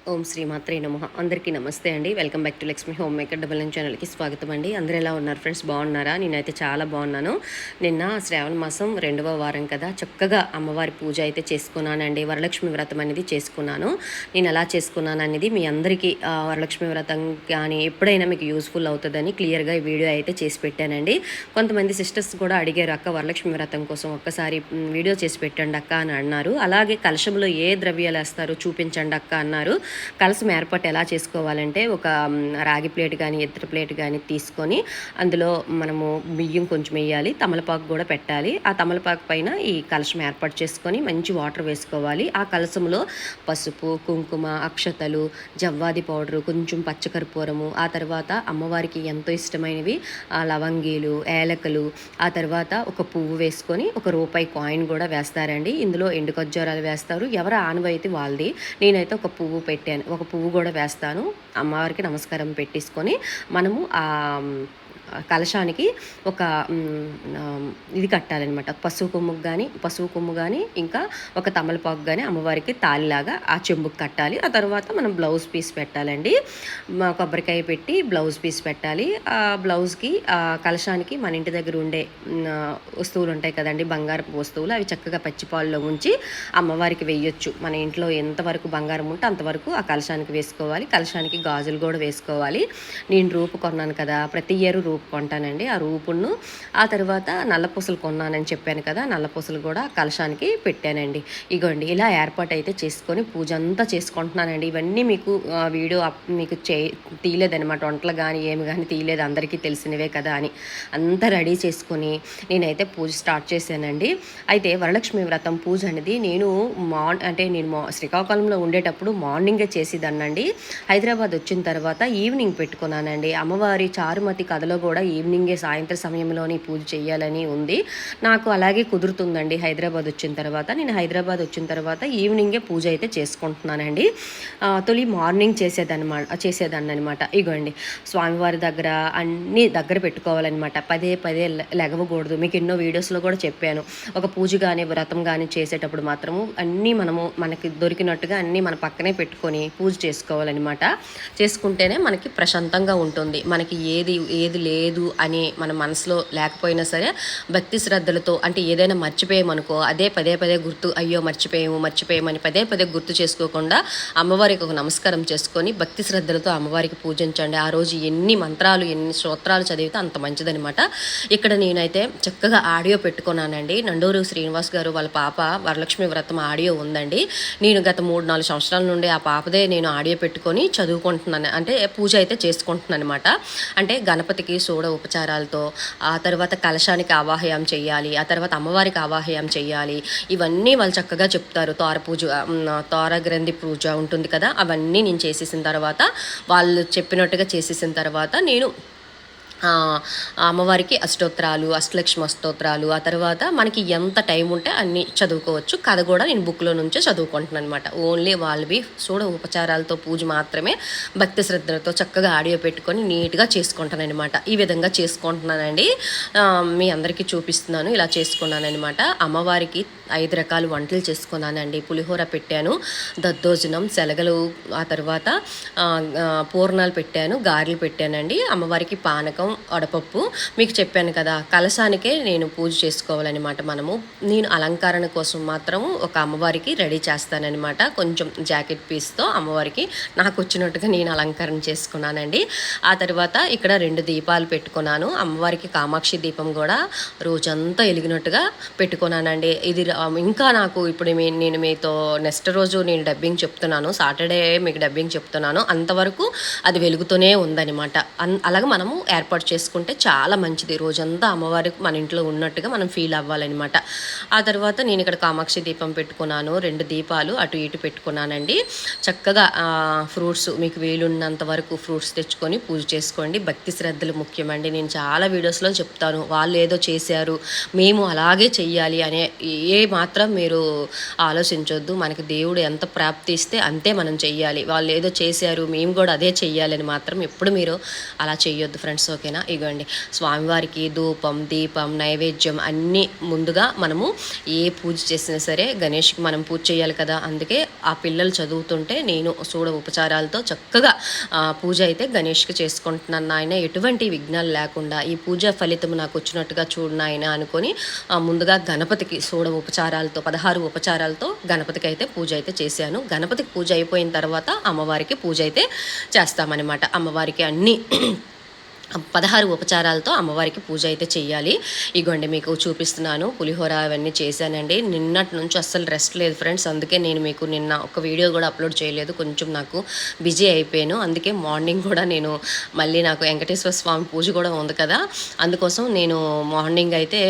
ఓం శ్రీ మాత్రే నమః. అందరికీ నమస్తే అండి. Welcome back to Lakshmi home maker double nine ఛానల్కి స్వాగతం అండి. అందరూ ఎలా ఉన్నారు ఫ్రెండ్స్? బాగున్నారా? నేనైతే చాలా బాగున్నాను. నిన్న శ్రావణ మాసం 2వ వారం కదా, చక్కగా అమ్మవారి పూజ అయితే చేసుకున్నానండి. వరలక్ష్మి వ్రతం అనేది చేసుకున్నాను. నేను ఎలా చేసుకున్నాను అనేది మీ అందరికీ వరలక్ష్మి వ్రతం కానీ ఎప్పుడైనా మీకు యూస్ఫుల్ అవుతుందని క్లియర్గా ఈ వీడియో అయితే చేసి పెట్టానండి. కొంతమంది సిస్టర్స్ కూడా అడిగారు, అక్క వరలక్ష్మి వ్రతం కోసం ఒక్కసారి వీడియో చేసి పెట్టండి అక్క అని అన్నారు. అలాగే కలశంలో ఏ ద్రవ్యాలు వేస్తారో చూపించండి అక్క అన్నారు. కలసం ఏర్పాటు ఎలా చేసుకోవాలంటే, ఒక రాగి ప్లేట్ కానీ ఇత్తడి ప్లేట్ కానీ తీసుకొని అందులో మనము బియ్యం కొంచెం వేయాలి, తమలపాకు కూడా పెట్టాలి. ఆ తమలపాకు పైన ఈ కలశం ఏర్పాటు చేసుకొని మంచి వాటర్ వేసుకోవాలి. ఆ కలశంలో పసుపు, కుంకుమ, అక్షతలు, జవ్వాది పౌడరు, కొంచెం పచ్చకర్పూరము, ఆ తర్వాత అమ్మవారికి ఎంతో ఇష్టమైనవి లవంగీలు, ఏలకలు, ఆ తర్వాత ఒక పువ్వు వేసుకొని ఒక రూపాయి కాయిన్ కూడా వేస్తారండి. ఇందులో ఎండు ఖర్జూరాలు వేస్తారు, ఎవరి ఆనవాయితీ వాళ్ళది. నేనైతే ఒక పువ్వు పెట్టాను, ఒక పువ్వు కూడా వేస్తాను. అమ్మవారికి నమస్కారం పెట్టేసుకొని మనము కలశానికి ఒక ఇది కట్టాలన్నమాట. పసుపు కొమ్ము కానీ ఇంకా ఒక తమలపాకు కానీ అమ్మవారికి తాలిలాగా ఆ చెంబుకి కట్టాలి. ఆ తర్వాత మనం బ్లౌజ్ పీస్ పెట్టాలండి. కొబ్బరికాయ పెట్టి బ్లౌజ్ పీస్ పెట్టాలి. ఆ బ్లౌజ్కి కలశానికి మన ఇంటి దగ్గర ఉండే వస్తువులు ఉంటాయి కదండి, బంగారపు వస్తువులు, అవి చక్కగా పచ్చిపాల్లో ఉంచి అమ్మవారికి వేయొచ్చు. మన ఇంట్లో ఎంతవరకు బంగారం ఉంటే అంతవరకు ఆ కలశానికి వేసుకోవాలి. కలశానికి గాజులు కూడా వేసుకోవాలి. నేను రూపు కొన్నాను కదా, ప్రతి ఇయర్ రూపు కొంటానండి. ఆ రూపును ఆ తర్వాత నల్లపూసలు కొన్నానని చెప్పాను కదా, నల్లపూసలు కూడా కలశానికి పెట్టానండి. ఇగోండి ఇలా ఏర్పాటు అయితే చేసుకొని పూజ అంతా చేసుకుంటున్నానండి. ఇవన్నీ మీకు వీడియో మీకు తీయలేదనమాట. వంటలు కానీ ఏమి కానీ తీయలేదు, అందరికీ తెలిసినవే కదా అని అంతా రెడీ చేసుకొని నేనైతే పూజ స్టార్ట్ చేశానండి. అయితే వరలక్ష్మి వ్రతం పూజ అనేది నేను శ్రీకాకుళంలో ఉండేటప్పుడు మార్నింగే చేసేదాన్నండి. హైదరాబాద్ వచ్చిన తర్వాత ఈవినింగ్ పెట్టుకున్నానండి. అమ్మవారి చారుమతి కథలో కూడా ఈవినింగే సాయంత్రం సమయంలోని పూజ చేయాలని ఉంది. నాకు అలాగే కుదురుతుందండి. హైదరాబాద్ వచ్చిన తర్వాత ఈవినింగే పూజ అయితే చేసుకుంటున్నానండి. తొలి మార్నింగ్ చేసేదాన్ని అనమాట. ఇగోండి స్వామివారి దగ్గర అన్నీ దగ్గర పెట్టుకోవాలన్నమాట. పదే పదే లెగవకూడదు. మీకు ఎన్నో వీడియోస్లో కూడా చెప్పాను. ఒక పూజ కానీ వ్రతం కానీ చేసేటప్పుడు మాత్రము అన్నీ మనకి దొరికినట్టుగా అన్నీ మన పక్కనే పెట్టుకొని పూజ చేసుకోవాలన్నమాట. చేసుకుంటేనే మనకి ప్రశాంతంగా ఉంటుంది. మనకి ఏది లేదు అని మన మనసులో లేకపోయినా సరే భక్తి శ్రద్ధలతో, అంటే ఏదైనా మర్చిపోయామనుకో అదే పదే పదే అయ్యో మర్చిపోయామని పదే పదే గుర్తు చేసుకోకుండా అమ్మవారికి ఒక నమస్కారం చేసుకొని భక్తి శ్రద్ధలతో అమ్మవారికి పూజించండి. ఆ రోజు ఎన్ని మంత్రాలు ఎన్ని స్తోత్రాలు చదివితే అంత మంచిదనమాట. ఇక్కడ నేనైతే చక్కగా ఆడియో పెట్టుకున్నానండి. నండూరు శ్రీనివాస్ గారు వాళ్ళ పాప వరలక్ష్మి వ్రతం ఆడియో ఉందండి. నేను గత 3-4 సంవత్సరాల నుండి ఆ పాపదే నేను ఆడియో పెట్టుకొని చదువుకుంటున్నాను, అంటే పూజ అయితే చేసుకుంటున్నాను అనమాట. అంటే గణపతికి సోడ ఉపచారాలతో, ఆ తర్వాత కలశానికి ఆవాహయం చేయాలి, ఆ తర్వాత అమ్మవారికి ఆవాహయం చేయాలి. ఇవన్నీ వాళ్ళు చక్కగా చెప్తారు. తోర గ్రంథి పూజ ఉంటుంది కదా, అవన్నీ నేను చేసేసిన తర్వాత, వాళ్ళు చెప్పినట్టుగా చేసేసిన తర్వాత నేను అమ్మవారికి అష్టలక్ష్మి అష్టోత్తరాలు, ఆ తర్వాత మనకి ఎంత టైం ఉంటే అన్నీ చదువుకోవచ్చు. కథ కూడా నేను బుక్లో నుంచే చదువుకుంటున్నాను అనమాట. ఓన్లీ వాళ్ళవి ఉపచారాలతో పూజ మాత్రమే భక్తి శ్రద్ధలతో చక్కగా ఆడియో పెట్టుకొని నీట్గా చేసుకుంటాను అనమాట. ఈ విధంగా చేసుకుంటున్నానండి. మీ అందరికీ చూపిస్తున్నాను. ఇలా చేసుకున్నాను అనమాట. అమ్మవారికి 5 రకాల వంటలు చేసుకున్నానండి. పులిహోర పెట్టాను, దద్దోజనం, శలగలు, ఆ తర్వాత పూర్ణాలు పెట్టాను, గారెలు పెట్టానండి. అమ్మవారికి పానకం, వడపప్పు. మీకు చెప్పాను కదా, కలశానికే నేను పూజ చేసుకోవాలన్నమాట. నేను అలంకరణ కోసం మాత్రము ఒక అమ్మవారికి రెడీ చేస్తానన్నమాట. కొంచెం జాకెట్ పీస్తో అమ్మవారికి నాకు వచ్చినట్టుగా నేను అలంకరణ చేసుకున్నానండి. ఆ తర్వాత ఇక్కడ 2 దీపాలు పెట్టుకున్నాను. అమ్మవారికి కామాక్షి దీపం కూడా రోజంతా వెలిగినట్టుగా పెట్టుకున్నానండి. ఇది ఇంకా నాకు ఇప్పుడు నేను మీతో నెక్స్ట్ రోజు నేను డబ్బింగ్ చెప్తున్నాను, సాటర్డే మీకు డబ్బింగ్ చెప్తున్నాను, అంతవరకు అది వెలుగుతూనే ఉందన్నమాట. అలాగే మనము ఏర్పాటు చేసుకుంటే చాలా మంచిది. రోజంతా అమ్మవారికి మన ఇంట్లో ఉన్నట్టుగా మనం ఫీల్ అవ్వాలన్నమాట. ఆ తర్వాత నేను ఇక్కడ కామాక్షి దీపం పెట్టుకున్నాను. 2 దీపాలు అటు ఇటు పెట్టుకున్నానండి. చక్కగా ఫ్రూట్స్ మీకు వీలున్నంత వరకు ఫ్రూట్స్ తెచ్చుకొని పూజ చేసుకోండి. భక్తి శ్రద్ధలు ముఖ్యమండి. నేను చాలా వీడియోస్లో చెప్తాను, వాళ్ళు ఏదో చేశారు మేము అలాగే చెయ్యాలి అనే మాత్రం మీరు ఆలోచించొద్దు. మనకి దేవుడు ఎంత ప్రాప్తి ఇస్తే అంతే మనం చెయ్యాలి. వాళ్ళు ఏదో చేశారు మేము కూడా అదే చెయ్యాలని మాత్రం ఎప్పుడు మీరు అలా చేయొద్దు ఫ్రెండ్స్, ఓకేనా. ఇగోండి స్వామివారికి ధూపం దీపం నైవేద్యం అన్నీ ముందుగా మనము ఏ పూజ చేసినా సరే గణేష్కి మనం పూజ చేయాలి కదా. అందుకే ఆ పిల్లలు చదువుతుంటే నేను చూడ ఉపచారాలతో చక్కగా పూజ అయితే గణేష్కి చేసుకుంటున్నాను నాయన, ఎటువంటి విఘ్నాలు లేకుండా ఈ పూజ ఫలితం నాకు వచ్చినట్టుగా చూడు నాయన అనుకొని ముందుగా గణపతికి చూడ ఉపచారాలతో 16 ఉపచారాలతో గణపతికి అయితే పూజ అయితే చేశాను. గణపతికి పూజ అయిపోయిన తర్వాత అమ్మవారికి పూజ అయితే చేస్తామన్నమాట. అమ్మవారికి అన్నీ 16 ఉపచారాలతో అమ్మవారికి పూజ అయితే చెయ్యాలి. ఇగోండి మీకు చూపిస్తున్నాను, పులిహోర అవన్నీ చేశానండి. నిన్నటి నుంచి అస్సలు రెస్ట్ లేదు ఫ్రెండ్స్, అందుకే నేను మీకు నిన్న ఒక వీడియో కూడా అప్లోడ్ చేయలేదు, కొంచెం నాకు బిజీ అయిపోయాను. అందుకే మార్నింగ్ కూడా నేను మళ్ళీ నాకు వెంకటేశ్వర స్వామి పూజ కూడా ఉంది కదా, అందుకోసం నేను మార్నింగ్ అయితే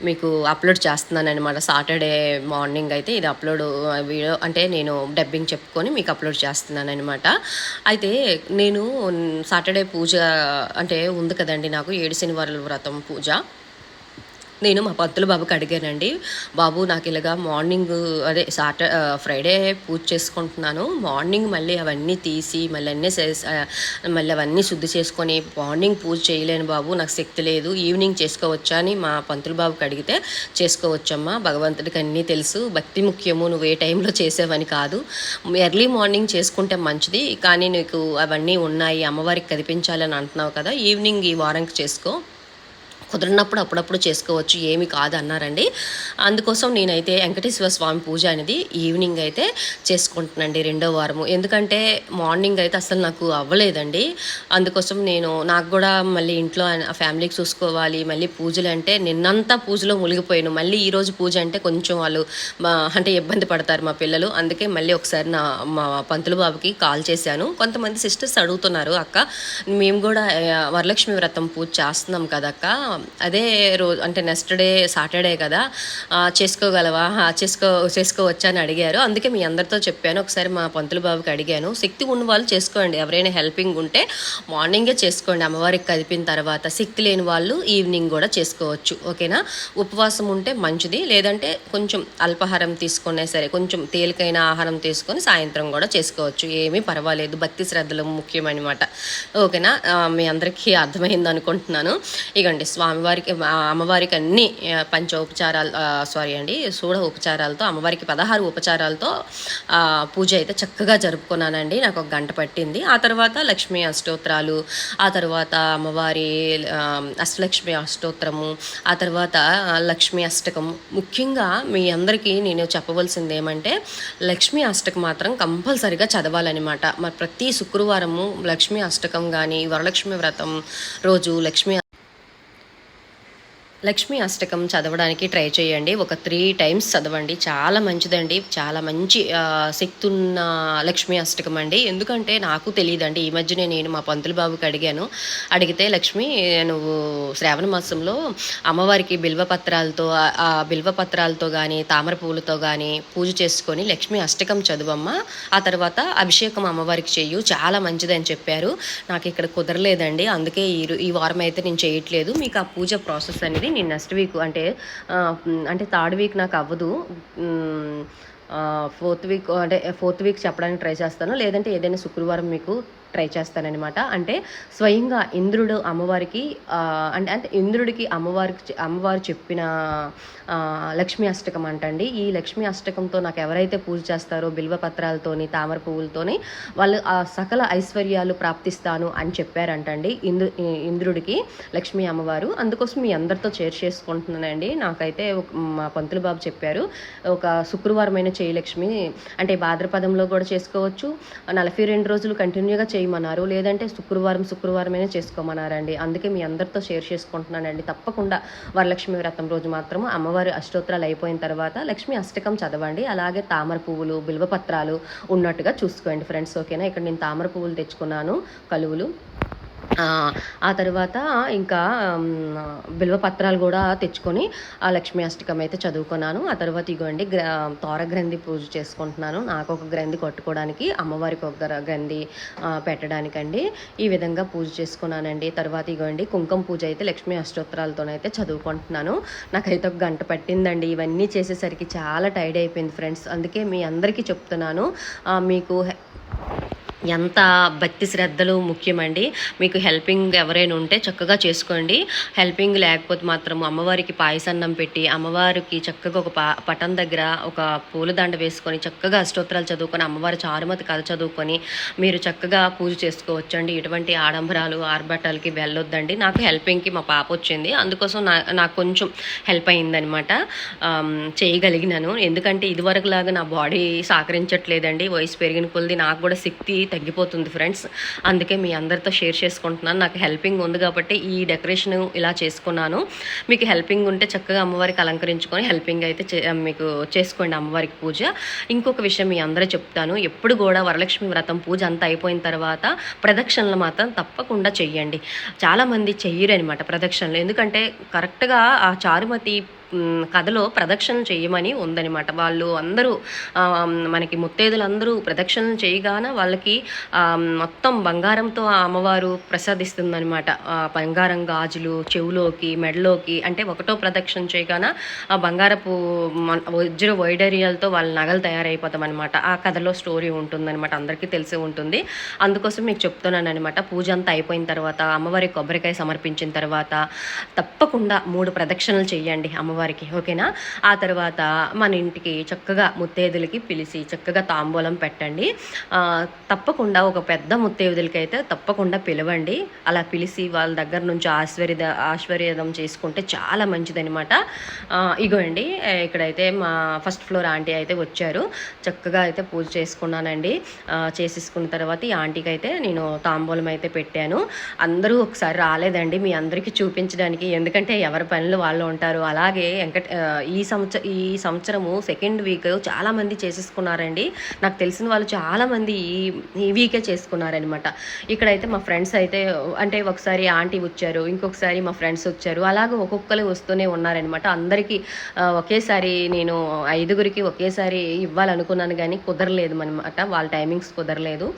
మీకు అప్లోడ్ చేస్తున్నాను అనమాట. సాటర్డే మార్నింగ్ అయితే ఇది అప్లోడ్ వీడియో అంటే నేను డబ్బింగ్ చెప్పుకొని మీకు అప్లోడ్ చేస్తున్నాను అనమాట. అయితే నేను సాటర్డే పూజ అంటే ఉంది కదండి నాకు 7 శనివారాల వ్రతం పూజ. నేను మా పంతులు బాబుకి అడిగానండి, బాబు నాకు ఇలాగా మార్నింగ్ అదే ఫ్రైడే పూజ చేసుకుంటున్నాను, మార్నింగ్ మళ్ళీ అవన్నీ తీసి మళ్ళీ అవన్నీ శుద్ధి చేసుకొని మార్నింగ్ పూజ చేయలేను బాబు, నాకు శక్తి లేదు, ఈవినింగ్ చేసుకోవచ్చా అని మా పంతులు బాబుకి అడిగితే, చేసుకోవచ్చమ్మా, భగవంతుడికి అన్నీ తెలుసు, భక్తి ముఖ్యము, నువ్వు ఏ టైంలో చేసేవని కాదు, ఎర్లీ మార్నింగ్ చేసుకుంటే మంచిది, కానీ నీకు అవన్నీ ఉన్నాయి అమ్మవారికి కనిపించాలని అంటున్నావు కదా, ఈవినింగ్ ఈ వారానికి చేసుకో, కుదిరినప్పుడు అప్పుడప్పుడు చేసుకోవచ్చు, ఏమి కాదు అన్నారండి. అందుకోసం నేనైతే వెంకటేశ్వర స్వామి పూజ అనేది ఈవినింగ్ అయితే చేసుకుంటున్నాండి 2వ వారము. ఎందుకంటే మార్నింగ్ అయితే అసలు నాకు అవ్వలేదండి. అందుకోసం నాకు కూడా మళ్ళీ ఇంట్లో ఫ్యామిలీకి చూసుకోవాలి, మళ్ళీ పూజలు అంటే నిన్నంతా పూజలో మునిగిపోయాను, మళ్ళీ ఈరోజు పూజ అంటే కొంచెం వాళ్ళు అంటే ఇబ్బంది పడతారు మా పిల్లలు. అందుకే మళ్ళీ ఒకసారి మా పంతులు బాబుకి కాల్ చేశాను. కొంతమంది సిస్టర్స్ అడుగుతున్నారు, అక్క మేము కూడా వరలక్ష్మి వ్రతం పూజ చేస్తున్నాం కదక్క, అదే రోజు అంటే నెక్స్ట్ డే సాటర్డే కదా, చేసుకోగలవా, చేసుకోవచ్చా అని అడిగారు. అందుకే మీ అందరితో చెప్పాను, ఒకసారి మా పంతులు బాబుకి అడిగాను, శక్తి ఉన్న వాళ్ళు చేసుకోండి, ఎవరైనా హెల్పింగ్ ఉంటే మార్నింగే చేసుకోండి అమ్మవారికి కదిపిన తర్వాత, శక్తి లేని వాళ్ళు ఈవినింగ్ కూడా చేసుకోవచ్చు, ఓకేనా. ఉపవాసం ఉంటే మంచిది, లేదంటే కొంచెం అల్పాహారం తీసుకునే సరే, కొంచెం తేలికైన ఆహారం తీసుకొని సాయంత్రం కూడా చేసుకోవచ్చు, ఏమీ పర్వాలేదు, భక్తి శ్రద్ధలు ముఖ్యమనమాట, ఓకేనా. మీ అందరికీ అర్థమైంది అనుకుంటున్నాను. ఇగండి స్వామివారికి అమ్మవారికి అన్ని పంచోపచారాలు షోడ ఉపచారాలతో అమ్మవారికి 16 ఉపచారాలతో పూజ అయితే చక్కగా జరుపుకున్నానండి. నాకు 1 గంట పట్టింది. ఆ తర్వాత లక్ష్మీ అష్టోత్తరాలు, ఆ తర్వాత అమ్మవారి అష్టలక్ష్మి అష్టోత్తరము, ఆ తర్వాత లక్ష్మీ అష్టకం. ముఖ్యంగా మీ అందరికీ నేను చెప్పవలసింది ఏమంటే, లక్ష్మీ అష్టకం మాత్రం కంపల్సరిగా చదవాలన్నమాట. మరి ప్రతి శుక్రవారము లక్ష్మీ అష్టకం కానీ, వరలక్ష్మి వ్రతం రోజు లక్ష్మీ అష్టకం చదవడానికి ట్రై చేయండి. ఒక 3 times చదవండి, చాలా మంచిదండి, చాలా మంచి శక్తి ఉన్న లక్ష్మీ అష్టకం అండి. ఎందుకంటే నాకు తెలియదండి, ఈ మధ్యనే నేను మా పంతులు బాబుకి అడిగితే, లక్ష్మి నువ్వు శ్రావణ మాసంలో అమ్మవారికి బిల్వపత్రాలతో కానీ తామర పువ్వులతో కానీ పూజ చేసుకొని లక్ష్మీ అష్టకం చదువమ్మ, ఆ తర్వాత అభిషేకం అమ్మవారికి చెయ్యు, చాలా మంచిదని చెప్పారు. నాకు ఇక్కడ కుదరలేదండి, అందుకే ఈ వారం అయితే నేను చేయట్లేదు. మీకు ఆ పూజ ప్రాసెస్ అనేది నేను నెక్స్ట్ వీక్ అంటే 3rd వీక్ నాకు అవ్వదు, 4th వీక్ చెప్పడానికి ట్రై చేస్తాను, లేదంటే ఏదైనా శుక్రవారం మీకు ట్రై చేస్తానన్నమాట. అంటే స్వయంగా ఇంద్రుడు అమ్మవారికి అంటే ఇంద్రుడికి అమ్మవారు చెప్పిన లక్ష్మీ అష్టకం అంటండి. ఈ లక్ష్మీ అష్టకంతో నాకు ఎవరైతే పూజ చేస్తారో బిల్వపత్రాలతోని తామర పువ్వులతోని వాళ్ళు ఆ సకల ఐశ్వర్యాలు ప్రాప్తిస్తాను అని చెప్పారంటండి ఇంద్రుడికి లక్ష్మీ అమ్మవారు. అందుకోసం మీ అందరితో షేర్ చేసుకుంటున్నానండి. నాకైతే మా పంతులు బాబు చెప్పారు, ఒక శుక్రవారమైన చేయి లక్ష్మి అంటే భాద్రపదంలో కూడా చేసుకోవచ్చు, 42 రోజులు కంటిన్యూగా చేయమన్నారు, లేదంటే శుక్రవారమైనా చేసుకోమన్నారండి. అందుకే మీ అందరితో షేర్ చేసుకుంటున్నానండి. తప్పకుండా వరలక్ష్మి వ్రతం రోజు మాత్రము అమ్మవారి అష్టోత్తరాలు అయిపోయిన తర్వాత లక్ష్మి అష్టకం చదవండి. అలాగే తామర పువ్వులు బిల్వపత్రాలు ఉన్నట్టుగా చూసుకోండి ఫ్రెండ్స్, ఓకేనా. ఇక్కడ నేను తామర పువ్వులు తెచ్చుకున్నాను, కలువులు. ఆ తర్వాత ఇంకా బిల్వపత్రాలు కూడా తెచ్చుకొని ఆ లక్ష్మీ అష్టకం అయితే చదువుకున్నాను. ఆ తర్వాత ఇగోండి తోర గ్రంథి పూజ చేసుకుంటున్నాను. నాకు ఒక గ్రంథి కొట్టుకోవడానికి, అమ్మవారికి ఒక గ్రంథి పెట్టడానికండి. ఈ విధంగా పూజ చేసుకున్నానండి. తర్వాత ఇగోండి కుంకుమ పూజ అయితే లక్ష్మీ అష్టోత్తరాలతోనైతే చదువుకుంటున్నాను. నాకైతే 1 గంట పట్టిందండి. ఇవన్నీ చేసేసరికి చాలా టైర్డ్ అయిపోయింది ఫ్రెండ్స్. అందుకే మీ అందరికీ చెప్తున్నాను, ఎంత భక్తి శ్రద్ధలు ముఖ్యమండి. మీకు హెల్పింగ్ ఎవరైనా ఉంటే చక్కగా చేసుకోండి. హెల్పింగ్ లేకపోతే మాత్రం అమ్మవారికి పాయసన్నం పెట్టి, అమ్మవారికి చక్కగా ఒక పటం దగ్గర ఒక పూలదండ వేసుకొని, చక్కగా అష్టోత్తరాలు చదువుకొని, అమ్మవారి చారుమతి కథ చదువుకొని, మీరు చక్కగా పూజ చేసుకోవచ్చండి. ఎటువంటి ఆడంబరాలు, ఆర్భాటాలకి వెళ్ళొద్దండి. నాకు హెల్పింగ్‌కి మా పాప వచ్చింది. అందుకోసం నాకు కొంచెం హెల్ప్ అయిందనమాట. చేయగలిగినాను. ఎందుకంటే ఇదివరకులాగా నా బాడీ సహకరించట్లేదండి. వయసు పెరిగిన కొలది నాకు కూడా శక్తి తగ్గిపోతుంది ఫ్రెండ్స్. అందుకే మీ అందరితో షేర్ చేసుకుంటున్నాను. నాకు హెల్పింగ్ ఉంది కాబట్టి ఈ డెకరేషన్ ఇలా చేసుకున్నాను. మీకు హెల్పింగ్ ఉంటే చక్కగా అమ్మవారికి అలంకరించుకొని హెల్పింగ్ అయితే మీకు చేసుకోండి అమ్మవారికి పూజ. ఇంకొక విషయం మీ అందరూ చెప్తాను. ఎప్పుడు కూడా వరలక్ష్మి వ్రతం పూజ అంతా అయిపోయిన తర్వాత ప్రదక్షిణలు మాత్రం తప్పకుండా చెయ్యండి. చాలామంది చెయ్యరనమాట ప్రదక్షిణలు. ఎందుకంటే కరెక్ట్గా ఆ చారుమతి కథలో ప్రదక్షిణలు చేయమని ఉందనమాట. వాళ్ళు అందరూ మనకి ముత్తైదులందరూ ప్రదక్షిణలు చేయగానే వాళ్ళకి మొత్తం బంగారంతో ఆ అమ్మవారు ప్రసాదిస్తుందనమాట. బంగారం గాజులు చెవులోకి, మెడలోకి, అంటే ఒకటో ప్రదక్షిణ చేయగానే ఆ బంగారపు వజ్ర వైడర్యాలతో వాళ్ళ నగలు తయారైపోతామన్నమాట. ఆ కథలో స్టోరీ ఉంటుందన్నమాట. అందరికీ తెలిసి ఉంటుంది. అందుకోసం మీకు చెప్తున్నాను అనమాట. పూజ అంతా అయిపోయిన తర్వాత అమ్మవారి కొబ్బరికాయ సమర్పించిన తర్వాత తప్పకుండా 3 ప్రదక్షిణలు చేయండి అమ్మవారికి, ఓకేనా? ఆ తర్వాత మన ఇంటికి చక్కగా ముత్తైదులకి పిలిచి చక్కగా తాంబూలం పెట్టండి. తప్పకుండా ఒక పెద్ద ముత్తైదులకి అయితే తప్పకుండా పిలవండి. అలా పిలిచి వాళ్ళ దగ్గర నుంచి ఆశీర్వాదం చేసుకుంటే చాలా మంచిదనమాట. ఇగోండి ఇక్కడైతే మా ఫస్ట్ ఫ్లోర్ ఆంటీ అయితే వచ్చారు. చక్కగా అయితే పూజ చేసుకున్నానండి. చేసేసుకున్న తర్వాత ఈ ఆంటీకి అయితే నేను తాంబూలం అయితే పెట్టాను. అందరూ ఒకసారి రాలేదండి మీ అందరికీ చూపించడానికి, ఎందుకంటే ఎవరి పనులు వాళ్ళు ఉంటారు. అలాగే ఈ సంవత్సరము సెకండ్ వీక్ చాలామంది చేసేసుకున్నారండి. నాకు తెలిసిన వాళ్ళు చాలామంది ఈ వీకే చేసుకున్నారనమాట. ఇక్కడైతే మా ఫ్రెండ్స్ అయితే, అంటే ఒకసారి ఆంటీ వచ్చారు, ఇంకొకసారి మా ఫ్రెండ్స్ వచ్చారు, అలాగే ఒక్కొక్కరు వస్తూనే ఉన్నారనమాట. అందరికీ ఒకేసారి నేను 5గురికి ఒకేసారి ఇవ్వాలనుకున్నాను కానీ కుదరలేదు అనమాట. వాళ్ళ టైమింగ్స్ కుదరలేదు.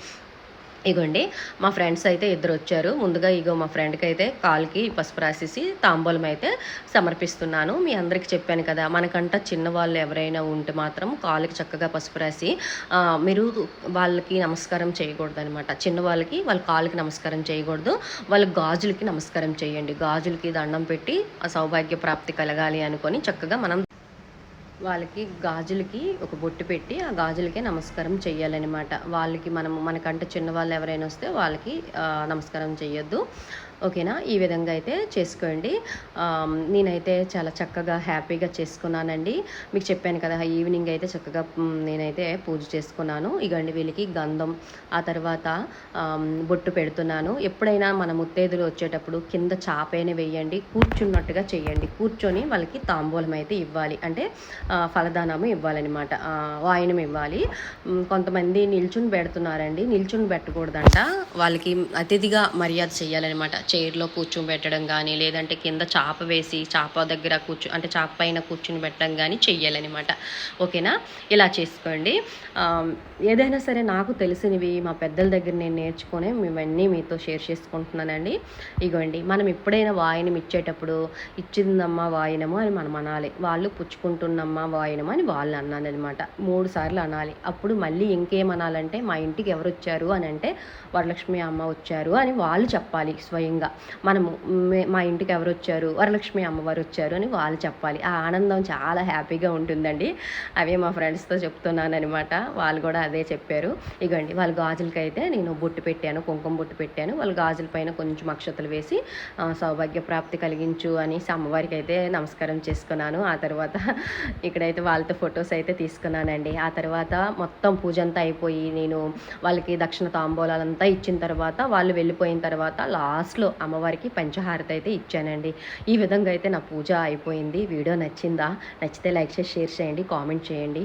ఇగోండి మా ఫ్రెండ్స్ అయితే 2 వచ్చారు. ముందుగా ఇగో మా ఫ్రెండ్కి అయితే కాలుకి పసుపు రాసేసి తాంబూలం అయితే సమర్పిస్తున్నాను. మీ అందరికీ చెప్పాను కదా, మనకంట చిన్నవాళ్ళు ఎవరైనా ఉంటే మాత్రం కాలుకి చక్కగా పసుపు రాసి మీరు వాళ్ళకి నమస్కారం చేయకూడదు అనమాట. చిన్నవాళ్ళకి వాళ్ళ కాలుకి నమస్కారం చేయకూడదు, వాళ్ళ గాజులకి నమస్కారం చేయండి. గాజులకి దండం పెట్టి ఆ సౌభాగ్య ప్రాప్తి కలగాలి అనుకొని చక్కగా మనం వాళ్ళకి గాజులకి ఒక బొట్టు పెట్టి ఆ గాజులకే నమస్కారం చెయ్యాలన్నమాట. వాళ్ళకి మనకంటే చిన్నవాళ్ళు ఎవరైనా వస్తే వాళ్ళకి నమస్కారం చెయ్యొద్దు, ఓకేనా? ఈ విధంగా అయితే చేసుకోండి. నేనైతే చాలా చక్కగా హ్యాపీగా చేసుకున్నానండి. మీకు చెప్పాను కదా, ఈవినింగ్ అయితే చక్కగా నేనైతే పూజ చేసుకున్నాను. ఇగండి వీళ్ళకి గంధం, ఆ తర్వాత బొట్టు పెడుతున్నాను. ఎప్పుడైనా మన ముత్తైదులు వచ్చేటప్పుడు కింద చాపైన వేయండి, కూర్చున్నట్టుగా చేయండి. కూర్చొని వాళ్ళకి తాంబూలం అయితే ఇవ్వాలి, అంటే ఫలదానము ఇవ్వాలన్నమాట, వాయనం ఇవ్వాలి. కొంతమంది నిల్చుని పెడుతున్నారండి. నిల్చుని పెట్టకూడదంట, వాళ్ళకి అతిథిగా మర్యాద చేయాలన్నమాట. చైర్లో కూర్చోబెట్టడం కానీ, లేదంటే కింద చాప వేసి చాప దగ్గర అంటే చాప పైన కూర్చుని పెట్టడం కానీ చెయ్యాలన్నమాట, ఓకేనా? ఇలా చేసుకోండి. ఏదైనా సరే నాకు తెలిసినవి మా పెద్దల దగ్గర నేను నేర్చుకొని ఇవన్నీ మీతో షేర్ చేసుకుంటున్నానండి. ఇగోండి మనం ఎప్పుడైనా వాయనం ఇచ్చేటప్పుడు ఇచ్చిందమ్మా వాయనము అని మనం అనాలి. వాళ్ళు పుచ్చుకుంటున్నమ్మా వాయనము అని వాళ్ళు అన్నానమాట. 3 సార్లు అనాలి. అప్పుడు మళ్ళీ ఇంకేమనాలంటే మా ఇంటికి ఎవరు వచ్చారు అని అంటే వరలక్ష్మి అమ్మ వచ్చారు అని వాళ్ళు చెప్పాలి స్వయంగా. మనము మా ఇంటికి ఎవరు వచ్చారు, వరలక్ష్మి అమ్మవారు వచ్చారు అని వాళ్ళు చెప్పాలి. ఆ ఆనందం చాలా హ్యాపీగా ఉంటుందండి. అవే మా ఫ్రెండ్స్తో చెప్తున్నాను అనమాట. వాళ్ళు కూడా అదే చెప్పారు. ఇగండి వాళ్ళ గాజులకైతే నేను బొట్టు పెట్టాను, కుంకుమ బొట్టు పెట్టాను. వాళ్ళ గాజుల పైన కొంచెం అక్షతలు వేసి సౌభాగ్య ప్రాప్తి కలిగించు అనేసి అమ్మవారికి అయితే నమస్కారం చేసుకున్నాను. ఆ తర్వాత ఇక్కడైతే వాళ్ళతో ఫొటోస్ అయితే తీసుకున్నానండి. ఆ తర్వాత మొత్తం పూజ అంతా అయిపోయి నేను వాళ్ళకి దక్షిణ తాంబూలాలంతా ఇచ్చిన తర్వాత వాళ్ళు వెళ్ళిపోయిన తర్వాత లాస్ట్లో అమ్మవారికి పంచహారతి అయితే ఇచ్చానండి. ఈ విధంగా అయితే నా పూజ అయిపోయింది. వీడియో నచ్చిందా? నచ్చితే లైక్ చేసి షేర్ చేయండి, కామెంట్ చేయండి.